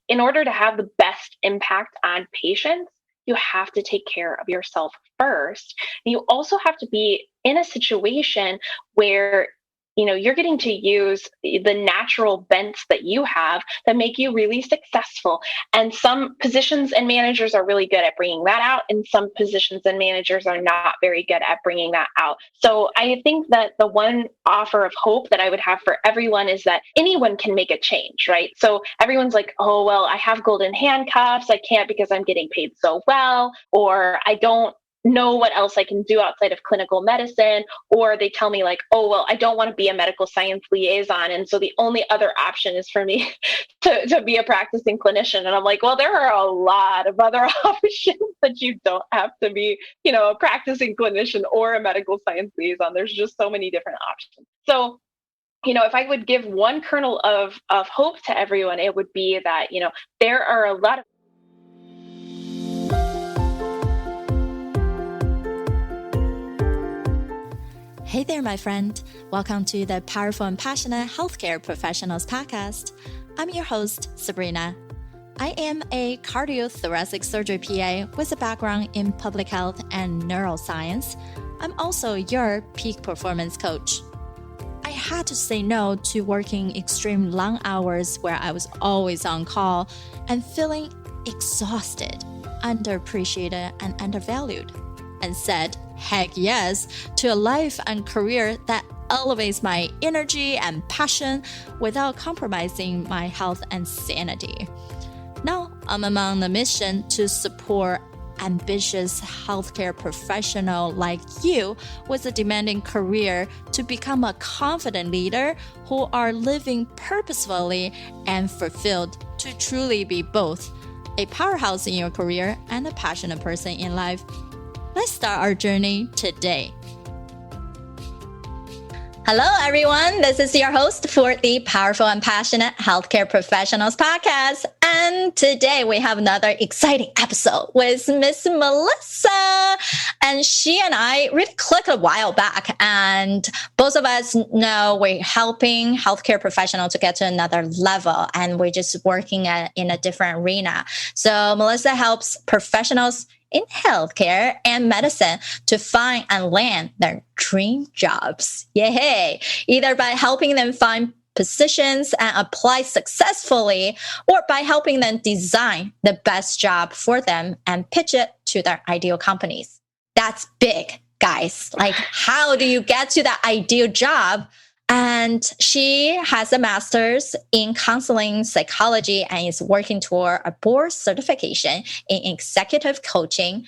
in order to have the best impact on patients, you have to take care of yourself first. And you also have to be in a situation where you're getting to use the natural bents that you have that make you really successful. And some positions and managers are really good at bringing that out, and some positions and managers are not very good at bringing that out. So I think that the one offer of hope that I would have for everyone is that anyone can make a change, right? So everyone's like, oh, well, I have golden handcuffs. I can't because I'm getting paid so well, or I don't know what else I can do outside of clinical medicine, or they tell me like, oh, well, I don't want to be a medical science liaison. And so the only other option is for me to be a practicing clinician. And I'm like, well, there are a lot of other options that you don't have to be, a practicing clinician or a medical science liaison. There's just so many different options. So if I would give one kernel of hope to everyone, it would be that, there are a lot of Hey there, my friend. Welcome to the Powerful and Passionate Healthcare Professionals Podcast. I'm your host, Sabrina. I am a cardiothoracic surgery PA with a background in public health and neuroscience. I'm also your peak performance coach. I had to say no to working extreme long hours where I was always on call and feeling exhausted, underappreciated, and undervalued, and said heck yes to a life and career that elevates my energy and passion without compromising my health and sanity. Now I'm on the mission to support ambitious healthcare professional like you with a demanding career to become a confident leader who are living purposefully and fulfilled to truly be both a powerhouse in your career and a passionate person in life. Let's start our journey today. Hello, everyone. This is your host for the Powerful and Passionate Healthcare Professionals Podcast. And today we have another exciting episode with Miss Melissa. And she and I really clicked a while back. And both of us know we're helping healthcare professionals to get to another level. And we're just working in a different arena. So Melissa helps professionals in healthcare and medicine to find and land their dream jobs. Yay! Either by helping them find positions and apply successfully, or by helping them design the best job for them and pitch it to their ideal companies. That's big, guys. Like, how do you get to that ideal job? And she has a master's in counseling psychology and is working toward a board certification in executive coaching,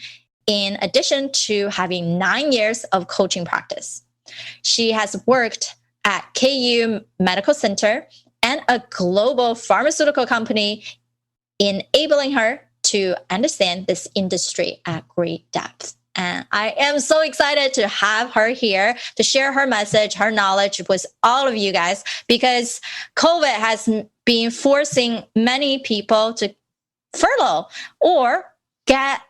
in addition to having 9 years of coaching practice. She has worked at KU Medical Center and a global pharmaceutical company, enabling her to understand this industry at great depth. And I am so excited to have her here to share her message, her knowledge with all of you guys, because COVID has been forcing many people to furlough or get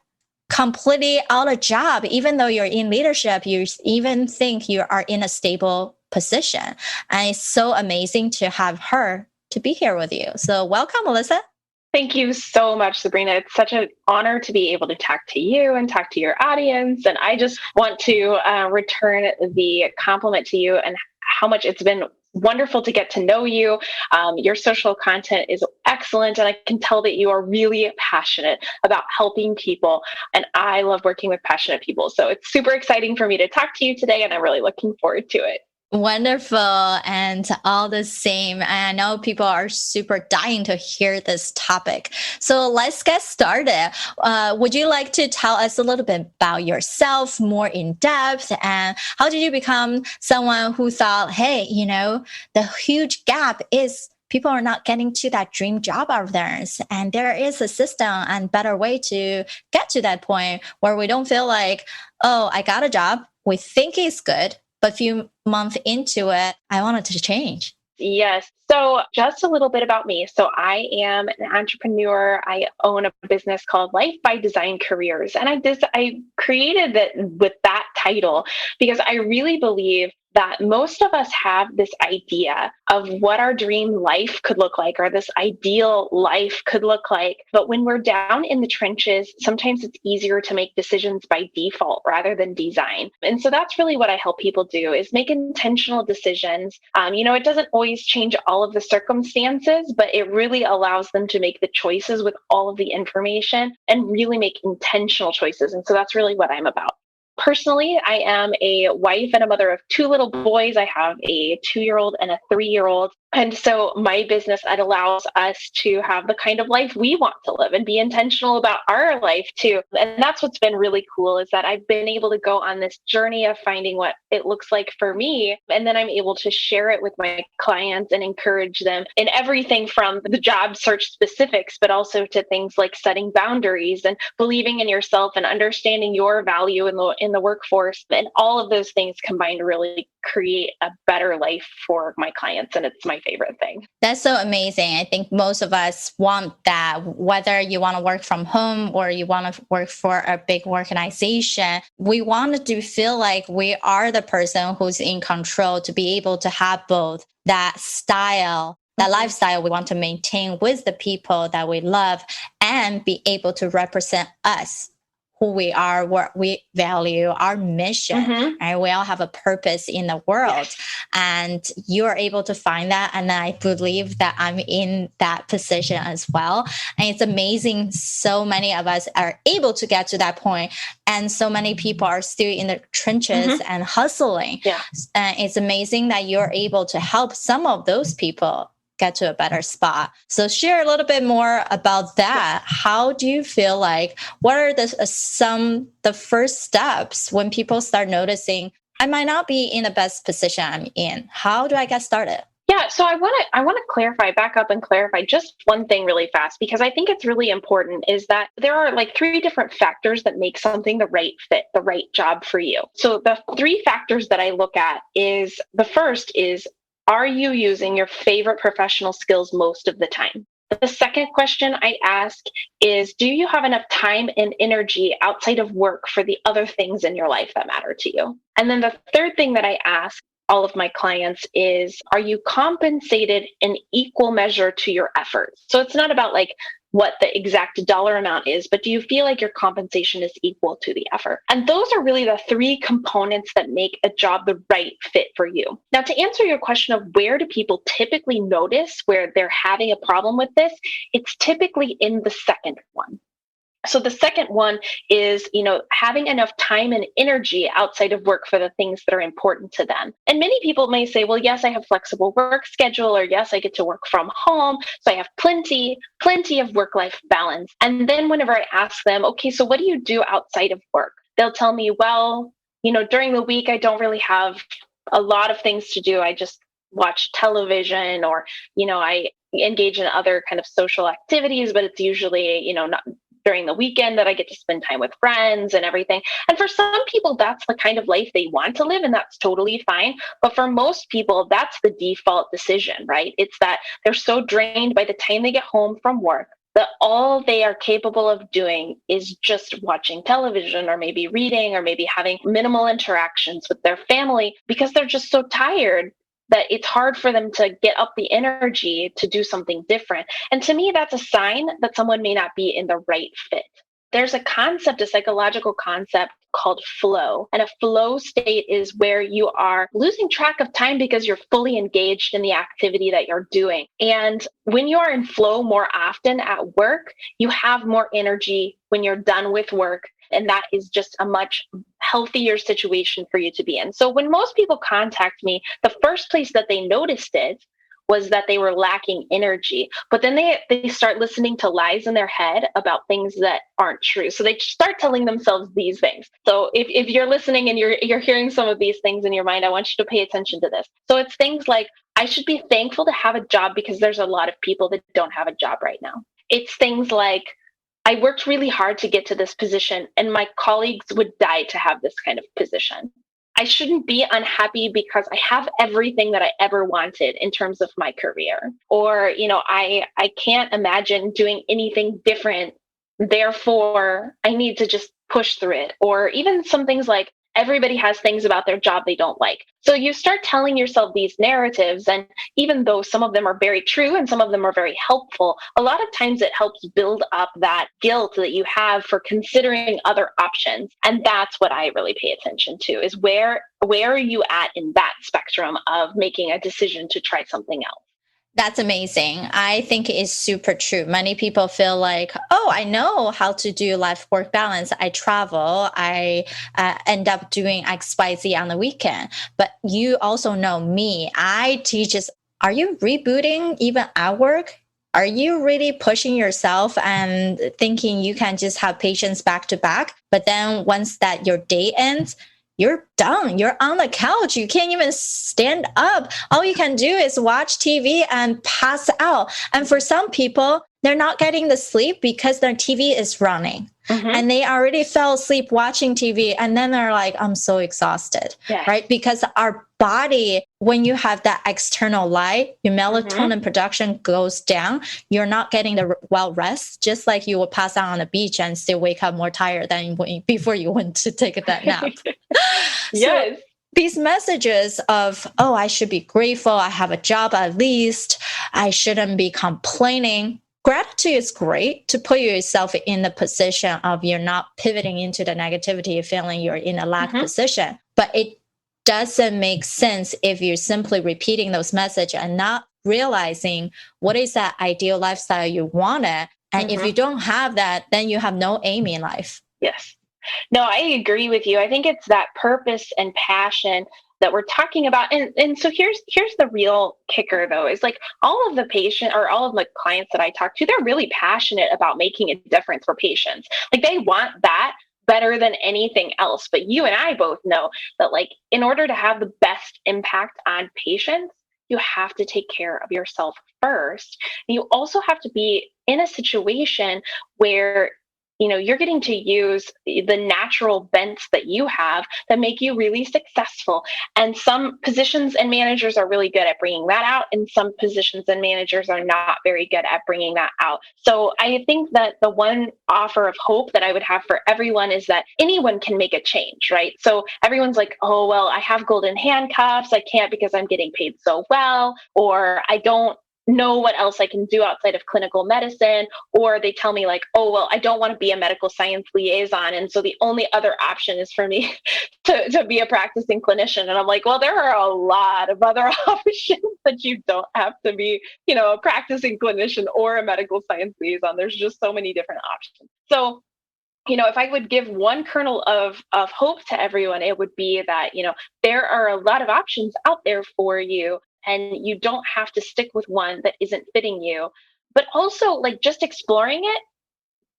completely out of job. Even though you're in leadership, you even think you are in a stable position. And it's so amazing to have her to be here with you. So welcome, Melissa. Thank you so much, Sabrina. It's such an honor to be able to talk to you and talk to your audience. And I just want to return the compliment to you and how much it's been wonderful to get to know you. Your social content is excellent, and I can tell that you are really passionate about helping people. And I love working with passionate people. So it's super exciting for me to talk to you today, and I'm really looking forward to it. Wonderful. And all the same. And I know people are super dying to hear this topic. So let's get started. Would you like to tell us a little bit about yourself more in depth? And how did you become someone who thought, hey, the huge gap is people are not getting to that dream job of theirs. And there is a system and better way to get to that point where we don't feel like, oh, I got a job. We think it's good. But a few months into it, I wanted to change. Yes. So just a little bit about me. So I am an entrepreneur. I own a business called Life by Design Careers. And I created it with that title because I really believe that most of us have this idea of what our dream life could look like or this ideal life could look like. But when we're down in the trenches, sometimes it's easier to make decisions by default rather than design. And so that's really what I help people do, is make intentional decisions. It doesn't always change all of the circumstances, but it really allows them to make the choices with all of the information and really make intentional choices. And so that's really what I'm about. Personally, I am a wife and a mother of two little boys. I have a 2-year-old and a 3-year-old. And so my business, it allows us to have the kind of life we want to live and be intentional about our life too. And that's what's been really cool, is that I've been able to go on this journey of finding what it looks like for me. And then I'm able to share it with my clients and encourage them in everything from the job search specifics, but also to things like setting boundaries and believing in yourself and understanding your value in the workforce. And all of those things combined really create a better life for my clients. And it's my favorite thing. That's so amazing. I think most of us want that, whether you want to work from home or you want to work for a big organization. We want to feel like we are the person who's in control, to be able to have both that style, that lifestyle we want to maintain with the people that we love, and be able to represent us, who we are, what we value, our mission, right? We all have a purpose in the world, and you're able to find that. And I believe that I'm in that position as well. And it's amazing. So many of us are able to get to that point, and so many people are still in the trenches and hustling. Yeah. And it's amazing that you're able to help some of those people get to a better spot. So share a little bit more about that. How do you feel like, what are the first steps when people start noticing, I might not be in the best position I'm in? How do I get started? Yeah, so I want to back up and clarify just one thing really fast, because I think it's really important, is that there are like 3 different factors that make something the right fit, the right job for you. So the 3 factors that I look at is, the first is, are you using your favorite professional skills most of the time? The second question I ask is, do you have enough time and energy outside of work for the other things in your life that matter to you? And then the third thing that I ask all of my clients is, are you compensated in equal measure to your efforts? So it's not about like what the exact dollar amount is, but do you feel like your compensation is equal to the effort? And those are really the 3 components that make a job the right fit for you. Now, to answer your question of where do people typically notice where they're having a problem with this, it's typically in the second one. So the second one is, having enough time and energy outside of work for the things that are important to them. And many people may say, well, yes, I have flexible work schedule, or yes, I get to work from home. So I have plenty of work-life balance. And then whenever I ask them, okay, so what do you do outside of work? They'll tell me, well, during the week, I don't really have a lot of things to do. I just watch television, or, I engage in other kind of social activities, but it's usually, not during the weekend that I get to spend time with friends and everything. And for some people, that's the kind of life they want to live, and that's totally fine. But for most people, that's the default decision, right? It's that they're so drained by the time they get home from work that all they are capable of doing is just watching television, or maybe reading, or maybe having minimal interactions with their family, because they're just so tired that it's hard for them to get up the energy to do something different. And to me, that's a sign that someone may not be in the right fit. There's a psychological concept called flow. And a flow state is where you are losing track of time because you're fully engaged in the activity that you're doing. And when you are in flow more often at work, you have more energy when you're done with work. And that is just a much healthier situation for you to be in. So when most people contact me, the first place that they noticed it was that they were lacking energy. But then they start listening to lies in their head about things that aren't true. So they start telling themselves these things. So if you're listening and you're hearing some of these things in your mind, I want you to pay attention to this. So it's things like, I should be thankful to have a job because there's a lot of people that don't have a job right now. It's things like, I worked really hard to get to this position, and my colleagues would die to have this kind of position. I shouldn't be unhappy because I have everything that I ever wanted in terms of my career. Or, I can't imagine doing anything different. Therefore, I need to just push through it. Or even some things like, everybody has things about their job they don't like. So you start telling yourself these narratives. And even though some of them are very true and some of them are very helpful, a lot of times it helps build up that guilt that you have for considering other options. And that's what I really pay attention to, is where are you at in that spectrum of making a decision to try something else? That's amazing. I think it's super true. Many people feel like, oh, I know how to do life work balance. I travel, I end up doing XYZ on the weekend. But you also know me. I teach us, are you rebooting even at work? Are you really pushing yourself and thinking you can just have patients back to back? But then once that your day ends, you're done. You're on the couch. You can't even stand up. All you can do is watch TV and pass out. And for some people, they're not getting the sleep because their TV is running. And they already fell asleep watching TV. And then they're like, I'm so exhausted, right? Because our body, when you have that external light, your melatonin production goes down. You're not getting the well rest, just like you will pass out on the beach and still wake up more tired than before you went to take that nap. Yes. So these messages of, oh, I should be grateful. I have a job at least. I shouldn't be complaining. Gratitude is great to put yourself in the position of you're not pivoting into the negativity, feeling you're in a lack position. But it doesn't make sense if you're simply repeating those messages and not realizing what is that ideal lifestyle you wanted. And if you don't have that, then you have no aim in life. Yes. No, I agree with you. I think it's that purpose and passion that we're talking about. And so here's the real kicker though, is like all of the patient or all of the clients that I talk to, they're really passionate about making a difference for patients. Like they want that better than anything else. But you and I both know that like in order to have the best impact on patients, you have to take care of yourself first. And you also have to be in a situation where you're getting to use the natural bents that you have that make you really successful. And some positions and managers are really good at bringing that out, and some positions and managers are not very good at bringing that out. So I think that the one offer of hope that I would have for everyone is that anyone can make a change, right? So everyone's like, oh, well, I have golden handcuffs. I can't because I'm getting paid so well, or I don't know what else I can do outside of clinical medicine, or they tell me like, oh, well, I don't want to be a medical science liaison. And so the only other option is for me to be a practicing clinician. And I'm like, well, there are a lot of other options that you don't have to be, a practicing clinician or a medical science liaison. There's just so many different options. So if I would give one kernel of hope to everyone, it would be that, there are a lot of options out there for you. And you don't have to stick with one that isn't fitting you. But also, like, just exploring it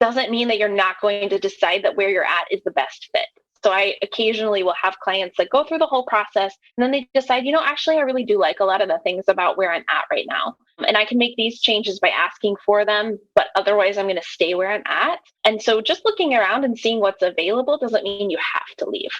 doesn't mean that you're not going to decide that where you're at is the best fit. So I occasionally will have clients that go through the whole process and then they decide, actually, I really do like a lot of the things about where I'm at right now. And I can make these changes by asking for them, but otherwise I'm going to stay where I'm at. And so just looking around and seeing what's available doesn't mean you have to leave.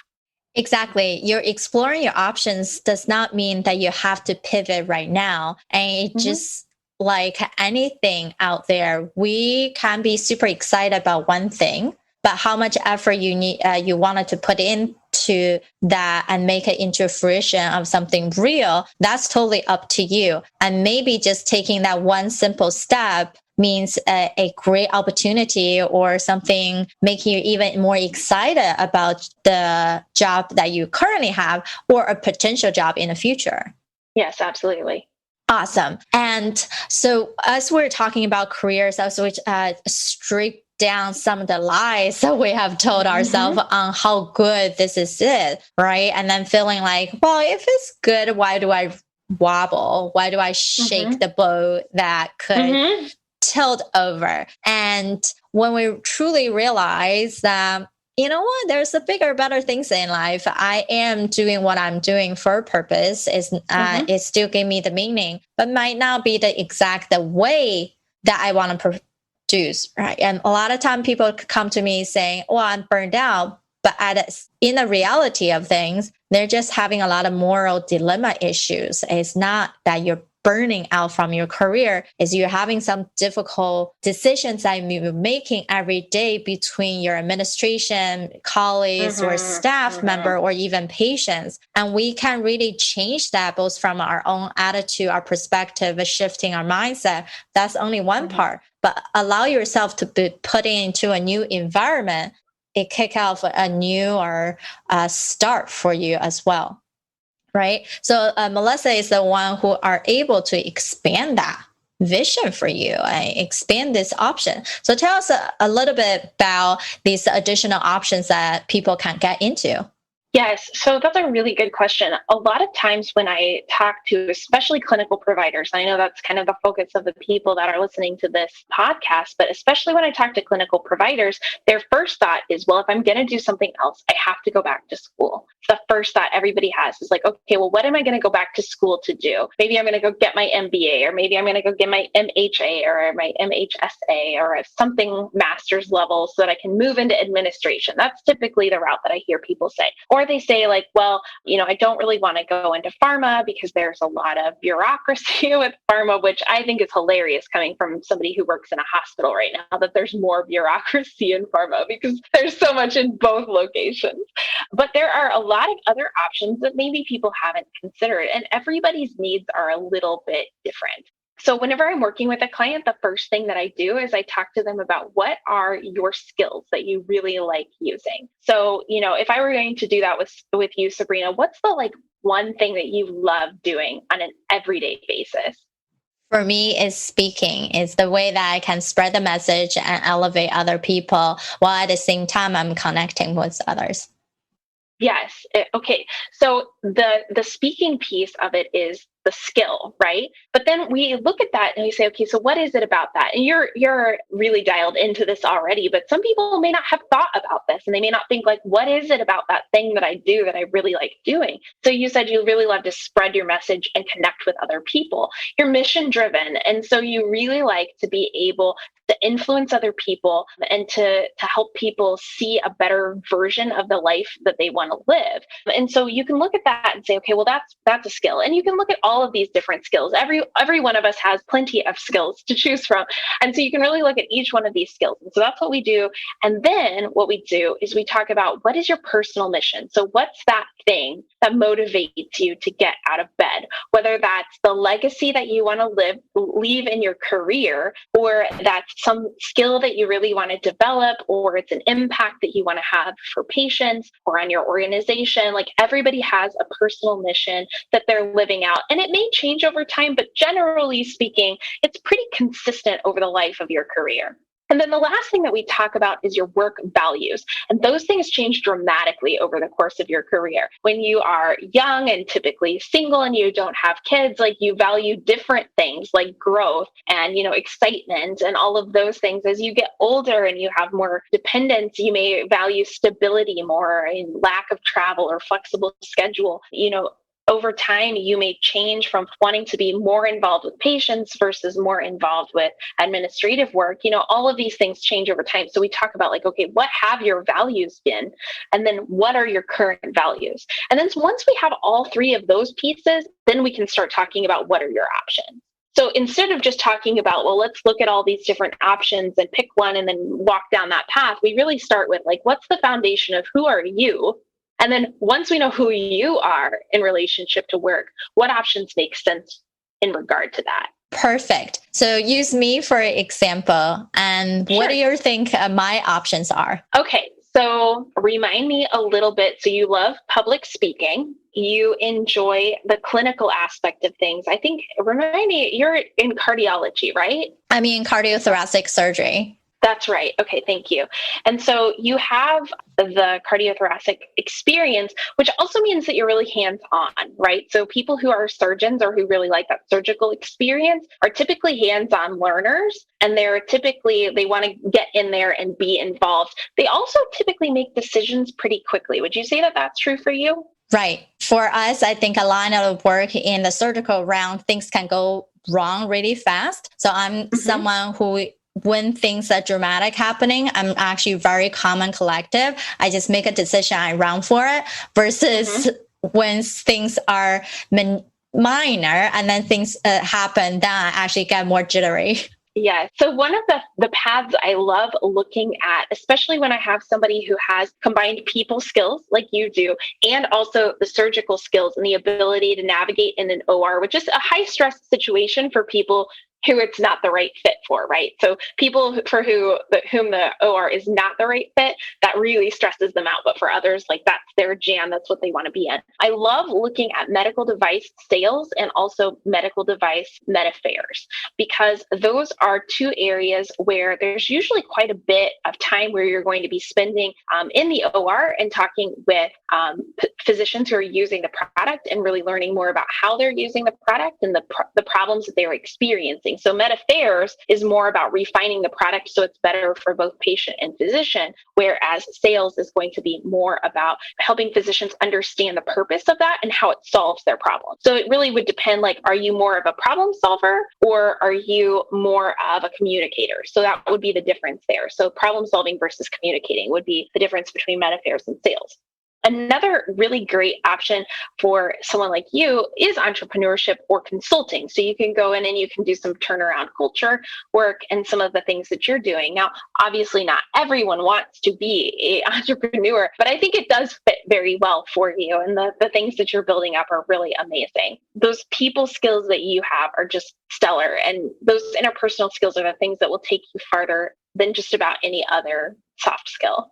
Exactly. You're exploring your options does not mean that you have to pivot right now. And it just like anything out there, we can be super excited about one thing, but how much effort you wanted to put into that and make it into fruition of something real, that's totally up to you. And maybe just taking that one simple step means a great opportunity or something making you even more excited about the job that you currently have or a potential job in the future. Yes, absolutely. Awesome. And so as we're talking about careers, as we strip down some of the lies that we have told ourselves on how good this is it, right? And then feeling like, well, if it's good, why do I wobble? Why do I shake the boat that could tilt over? And when we truly realize that, there's a bigger, better things in life. I am doing what I'm doing for a purpose. It still gave me the meaning, but might not be the exact way that I want to produce, right? And a lot of time people come to me saying, "Oh, I'm burned out," but in the reality of things, they're just having a lot of moral dilemma issues. It's not that you're burning out from your career is you're having some difficult decisions that you're making every day between your administration, colleagues, or staff member, or even patients. And we can really change that both from our own attitude, our perspective, shifting our mindset. That's only one part. But allow yourself to be put into a new environment. It kick off a new or a start for you as well. Right. So Melissa is the one who are able to expand that vision for you and expand this option. So tell us a little bit about these additional options that people can get into. Yes, so that's a really good question. A lot of times when I talk to especially clinical providers, I know that's kind of the focus of the people that are listening to this podcast, but especially when I talk to clinical providers, their first thought is, well, if I'm going to do something else, I have to go back to school. The first thought everybody has is like, okay, well, what am I going to go back to school to do? Maybe I'm going to go get my MBA, or maybe I'm going to go get my MHA or my MHSA or something master's level so that I can move into administration. That's typically the route that I hear people say. Or they say like, well, I don't really want to go into pharma because there's a lot of bureaucracy with pharma, which I think is hilarious coming from somebody who works in a hospital right now, that there's more bureaucracy in pharma because there's so much in both locations. But there are a lot of other options that maybe people haven't considered, and everybody's needs are a little bit different. So whenever I'm working with a client, the first thing that I do is I talk to them about what are your skills that you really like using. So, if I were going to do that with you, Sabrina, what's the one thing that you love doing on an everyday basis? For me, is speaking. It's the way that I can spread the message and elevate other people while at the same time I'm connecting with others. Yes. Okay. So the speaking piece of it is the skill, right? But then we look at that and we say, okay, so what is it about that? And you're really dialed into this already, but some people may not have thought about this, and they may not think like, what is it about that thing that I do that I really like doing? So you said you really love to spread your message and connect with other people. You're mission driven. And so you really like to be able to influence other people and to help people see a better version of the life that they want to live. And so you can look at that and say, okay, well, that's a skill. And you can look at all of these different skills. Every one of us has plenty of skills to choose from. And so you can really look at each one of these skills. And so that's what we do. And then what we do is we talk about, what is your personal mission? So what's that thing that motivates you to get out of bed? Whether that's the legacy that you want to leave in your career, or that's some skill that you really want to develop, or it's an impact that you want to have for patients or on your organization. Like, everybody has a personal mission that they're living out. And it may change over time, but generally speaking, it's pretty consistent over the life of your career. And then the last thing that we talk about is your work values. And those things change dramatically over the course of your career. When you are young and typically single and you don't have kids, like, you value different things like growth and, excitement and all of those things. As you get older and you have more dependents, you may value stability more and lack of travel or flexible schedule. Over time, you may change from wanting to be more involved with patients versus more involved with administrative work. All of these things change over time. So we talk about okay, what have your values been? And then what are your current values? And then once we have all three of those pieces, then we can start talking about what are your options. So instead of just talking about, well, let's look at all these different options and pick one and then walk down that path, we really start with what's the foundation of who are you? And then once we know who you are in relationship to work, what options make sense in regard to that? Perfect. So use me for example. And What do you think my options are? Okay. So remind me a little bit. So you love public speaking. You enjoy the clinical aspect of things. I think, remind me, you're in cardiology, right? I'm in cardiothoracic surgery. That's right. Okay, thank you. And so you have the cardiothoracic experience, which also means that you're really hands-on, right? So people who are surgeons or who really like that surgical experience are typically hands-on learners, and they want to get in there and be involved. They also typically make decisions pretty quickly. Would you say that that's true for you? Right. For us, I think a line of work in the surgical realm, things can go wrong really fast. So I'm someone who, when things are dramatic happening, I'm actually very calm and collective. I just make a decision, I run for it, versus when things are minor, and then things happen, then I actually get more jittery. Yeah. So one of the paths I love looking at, especially when I have somebody who has combined people skills like you do, and also the surgical skills and the ability to navigate in an OR, which is a high stress situation for people who it's not the right fit for, right? So people for whom the OR is not the right fit, that really stresses them out. But for others, like that's their jam. That's what they want to be in. I love looking at medical device sales and also medical device med affairs, because those are two areas where there's usually quite a bit of time where you're going to be spending in the OR and talking with physicians who are using the product and really learning more about how they're using the product and the problems that they're experiencing. So med affairs is more about refining the product so it's better for both patient and physician, whereas sales is going to be more about helping physicians understand the purpose of that and how it solves their problem. So it really would depend, like, are you more of a problem solver or are you more of a communicator? So that would be the difference there. So problem solving versus communicating would be the difference between med affairs and sales. Another really great option for someone like you is entrepreneurship or consulting. So you can go in and you can do some turnaround culture work and some of the things that you're doing. Now, obviously not everyone wants to be an entrepreneur, but I think it does fit very well for you. And the things that you're building up are really amazing. Those people skills that you have are just stellar. And those interpersonal skills are the things that will take you farther than just about any other soft skill.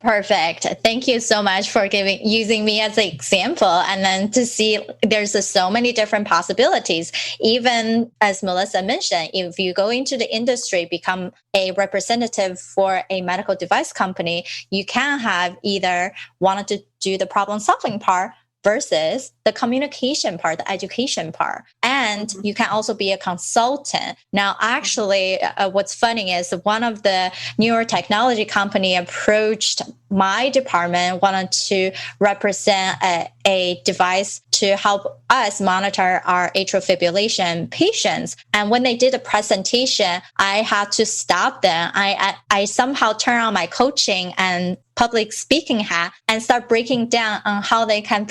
Perfect. Thank you so much for using me as an example. And then to see there's so many different possibilities. Even as Melissa mentioned, if you go into the industry, become a representative for a medical device company, you can have either wanted to do the problem solving part versus the communication part, the education part. And you can also be a consultant. Now, actually, what's funny is one of the newer technology company approached my department, wanted to represent a device to help us monitor our atrial fibrillation patients. And when they did a presentation, I had to stop them. I somehow turn on my coaching and public speaking hat and start breaking down on how they can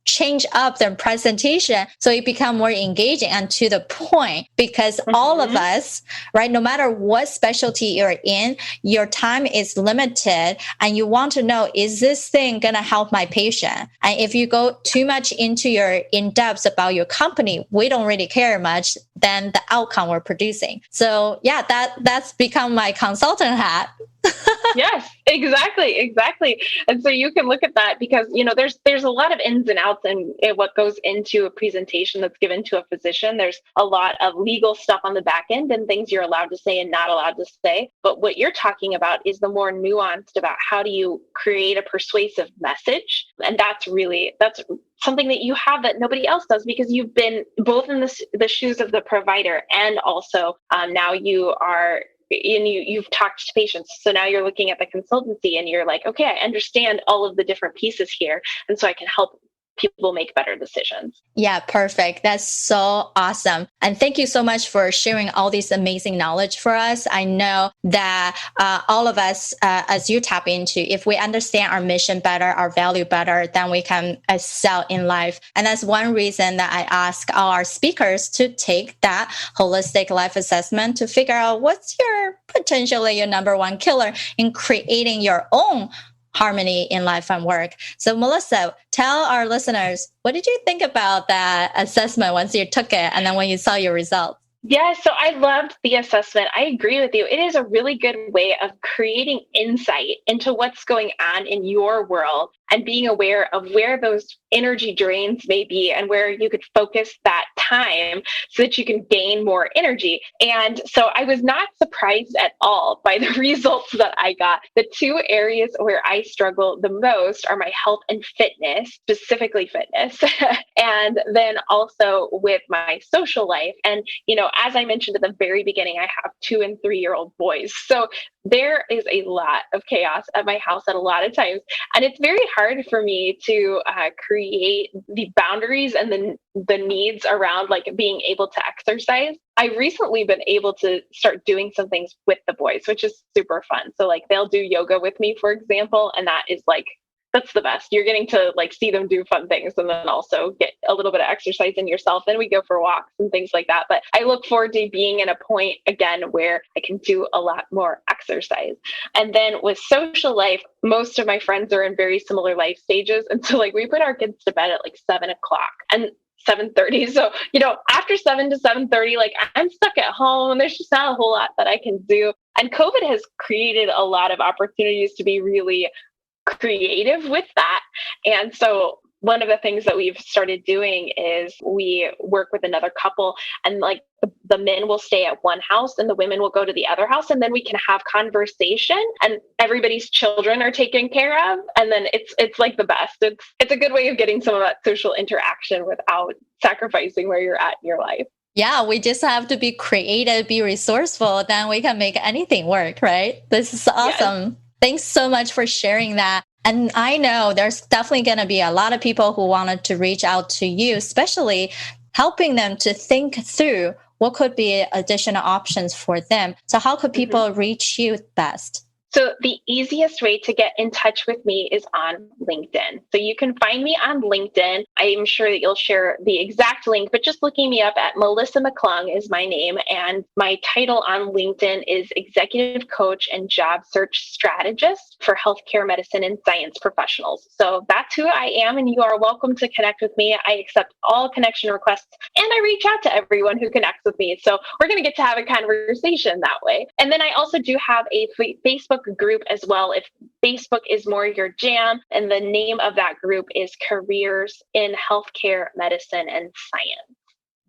change up their presentation so it become more engaging and to the point, because all of us, right, no matter what specialty you're in, your time is limited and you want to know, is this thing going to help my patient? And if you go too much into your in-depth about your company, we don't really care much than the outcome we're producing. So yeah, that's become my consultant hat. Yes, exactly. And so you can look at that because, there's a lot of ins and outs in what goes into a presentation that's given to a physician. There's a lot of legal stuff on the back end and things you're allowed to say and not allowed to say. But what you're talking about is the more nuanced about how do you create a persuasive message. And that's something that you have that nobody else does, because you've been both in the shoes of the provider and also now you are and you've talked to patients. So now you're looking at the consultancy and you're like, okay, I understand all of the different pieces here. And so I can help people make better decisions. Yeah, perfect. That's so awesome. And thank you so much for sharing all this amazing knowledge for us. I know that all of us, as you tap into, if we understand our mission better, our value better, then we can excel in life. And that's one reason that I ask all our speakers to take that holistic life assessment to figure out what's potentially your number one killer in creating your own harmony in life and work. So Melissa, tell our listeners, what did you think about that assessment once you took it and then when you saw your results? Yeah, so I loved the assessment. I agree with you. It is a really good way of creating insight into what's going on in your world and being aware of where those energy drains may be and where you could focus that time so that you can gain more energy. And so I was not surprised at all by the results that I got. The two areas where I struggle the most are my health and fitness, specifically fitness, and then also with my social life. And, as I mentioned at the very beginning, I have 2- and 3-year-old boys. So there is a lot of chaos at my house at a lot of times. And it's very hard for me to create the boundaries and the needs around like being able to exercise. I've recently been able to start doing some things with the boys, which is super fun. So like they'll do yoga with me, for example, and that is like that's the best. You're getting to like see them do fun things and then also get a little bit of exercise in yourself. Then we go for walks and things like that. But I look forward to being in a point again where I can do a lot more exercise. And then with social life, most of my friends are in very similar life stages. And so like we put our kids to bed at like 7:00 and 7:30. So, after 7 to 7:30, like I'm stuck at home. There's just not a whole lot that I can do. And COVID has created a lot of opportunities to be really creative with that. And so one of the things that we've started doing is we work with another couple, and like the men will stay at one house and the women will go to the other house, and then we can have conversation and everybody's children are taken care of. And then it's like the best. It's a good way of getting some of that social interaction without sacrificing where you're at in your life. Yeah, we just have to be creative, be resourceful, then we can make anything work, right? This is awesome. Yes. Thanks so much for sharing that. And I know there's definitely going to be a lot of people who wanted to reach out to you, especially helping them to think through what could be additional options for them. So how could people reach you best? So the easiest way to get in touch with me is on LinkedIn. So you can find me on LinkedIn. I'm sure that you'll share the exact link, but just looking me up at Melissa McClung is my name. And my title on LinkedIn is Executive Coach and Job Search Strategist for Healthcare, Medicine, and Science Professionals. So that's who I am, and you are welcome to connect with me. I accept all connection requests, and I reach out to everyone who connects with me. So we're going to get to have a conversation that way. And then I also do have a Facebook group as well, if Facebook is more your jam. And the name of that group is Careers in Healthcare, Medicine, and Science.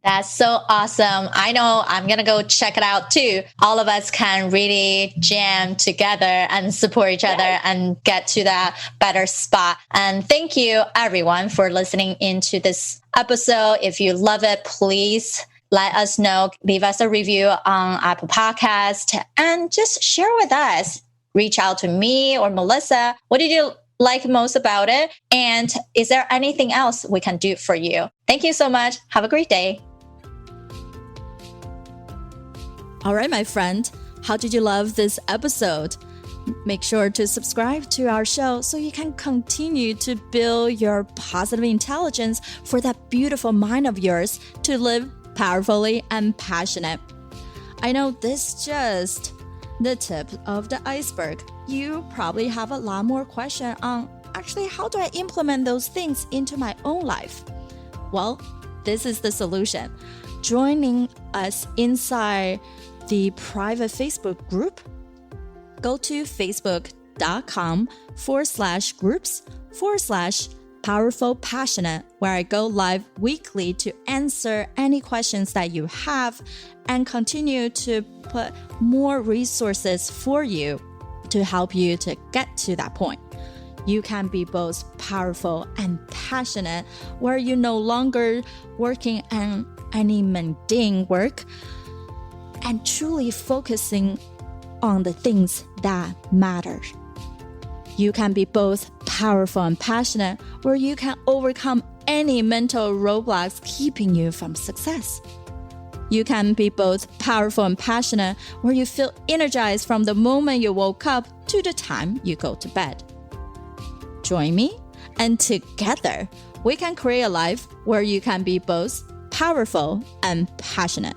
That's so awesome. I know I'm going to go check it out too. All of us can really jam together and support each other and get to that better spot. And thank you everyone for listening into this episode. If you love it, please let us know. Leave us a review on Apple Podcast and just share with us. Reach out to me or Melissa. What did you like most about it? And is there anything else we can do for you? Thank you so much. Have a great day. All right, my friend. How did you love this episode? Make sure to subscribe to our show so you can continue to build your positive intelligence for that beautiful mind of yours to live powerfully and passionate. I know this just the tip of the iceberg. You probably have a lot more questions on actually how do I implement those things into my own life? Well, this is the solution. Joining us inside the private Facebook group, go to facebook.com/groups/powerful passionate, where I go live weekly to answer any questions that you have and continue to put more resources for you to help you to get to that point. You can be both powerful and passionate, where you're no longer working on any mundane work and truly focusing on the things that matter. You can be both powerful and passionate, where you can overcome any mental roadblocks keeping you from success. You can be both powerful and passionate, where you feel energized from the moment you woke up to the time you go to bed. Join me, and together we can create a life where you can be both powerful and passionate.